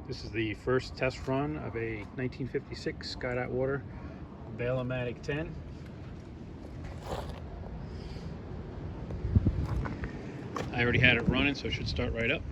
This is the first test run of a 1956 Scott Atwater Bail-A-Matic 10. I already had it running, so it should start right up.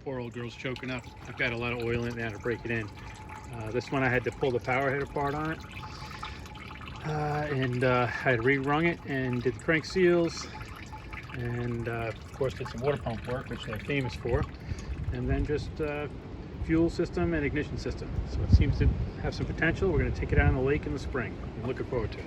Poor old girl's choking up. I've got a lot of oil in it now to break it in. This one I had to pull the power head apart on it, and I had re-rung it and did the crank seals, and of course did some water pump work, which they're famous for, and then just fuel system and ignition system. So it seems to have some potential. We're going to take it out on the lake in the spring. I'm looking forward to it.